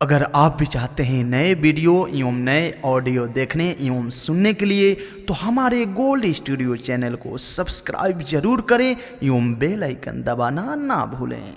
अगर आप भी चाहते हैं नए वीडियो एवं नए ऑडियो देखने एवं सुनने के लिए तो हमारे गोल्ड स्टूडियो चैनल को सब्सक्राइब जरूर करें एवं बेल आइकन दबाना ना भूलें।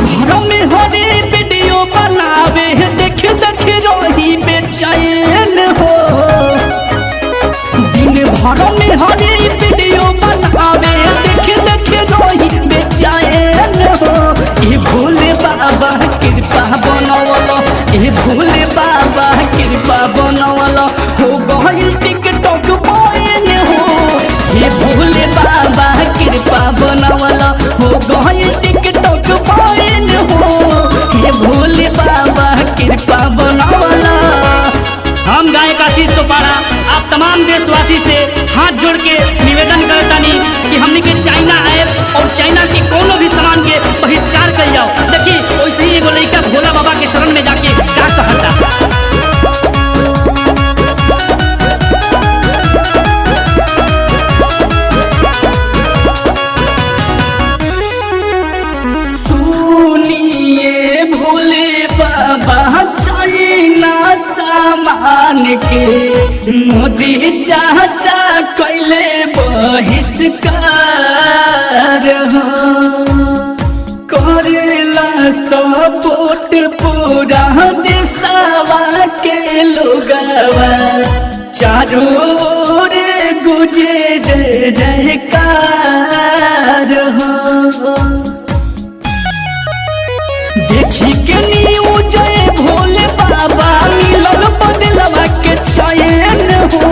घरों में हरी वीडियो बनावे देख रोही बेचैन हो। ये भोले बाबा कृपा बनवलो, ये भोले बाबा कृपा बनवलो, हो गई टिकटॉक बन हो। ये भोले बाबा कृपा बनवलो, हो गई टिकटॉक बन हो। ये भोले बाबा कृपा बनवलो। हम गायक आशीष सोपारा आप तमाम देशवासी से हाथ जोड़ के निवेदन करतानी कि हमने के चाइना ऐप और चाइना के कोनो भी सामान के बहिष्कार कर जाओ। देखिए वैसे ही एगो लड़का भोला बाबा के शरण में जाके क्या कहता। सुनिए भोले बाबा चाइना सामान के मोदी चाचा कैले बहिष्कार करेला सपोर्ट पूरा देशवा के लोगवा, चारों ओर गुजे जय जयकार हो। देखी के न्यूज भोले बाबा मिलल बदलवा के चैन हो।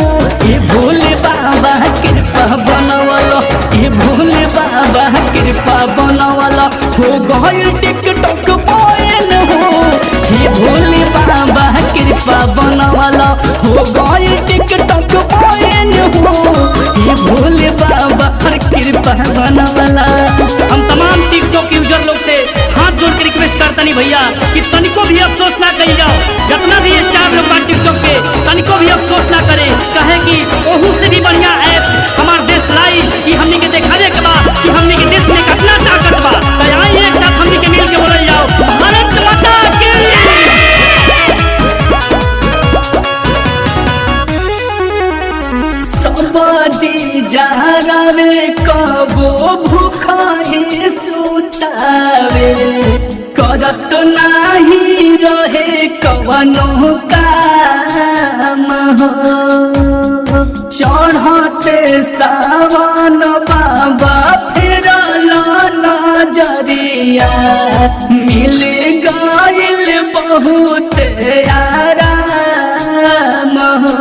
ये भोले बाबा कृपा बनवलो, ये भोले बाबा कृपा बनवलो, हो गई टिकटॉक बन हो। ये भोले बाबा कृपा बनवलो, हो गई टिकटॉक बन हो। ये भोले बाबा कृपा बनवला। हम तमाम टिकटॉक यूजर लोग से हाथ जोड़ के रिक्वेस्ट करता नहीं भैया कि तनिको भी अफसोस ना करी जाओ। जितना भी स्टार लोग टिकटॉक पे तनिको भी अफसोस ना करे, कहे कि ओहू से भी बढ़िया ऐप हमारे देश लाई कि हमने के दिखाने के बाद कि हमने के देश में कितना ताकत बा। तो आई एक साथ हमने के मिल के बोल जाओ भारत माता की। सबाजी जारावे कबो भूखा ही सुतावे, करत नाही रहे कवनो काम हो। चढ़ते सावन बाबा फिरल नजरिया, मिल गइल बहुत आराम हो।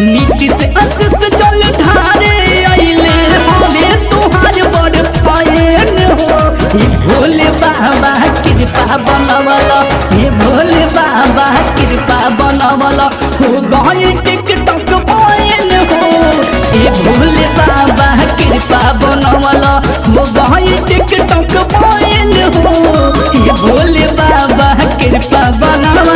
नीति से आशीष जल ढारे आइले हमें तुहार बड़ फैन हो। ये भोले बाबा कृपा बनवलो, ये भोले बाबा कृपा बनवलो, हो गई टिकटॉक बन हो। ये भोले बाबा कृपा बनवलो, हो गई टिकटॉक बन हो। ये भोले बाबा कृपा बनवलो।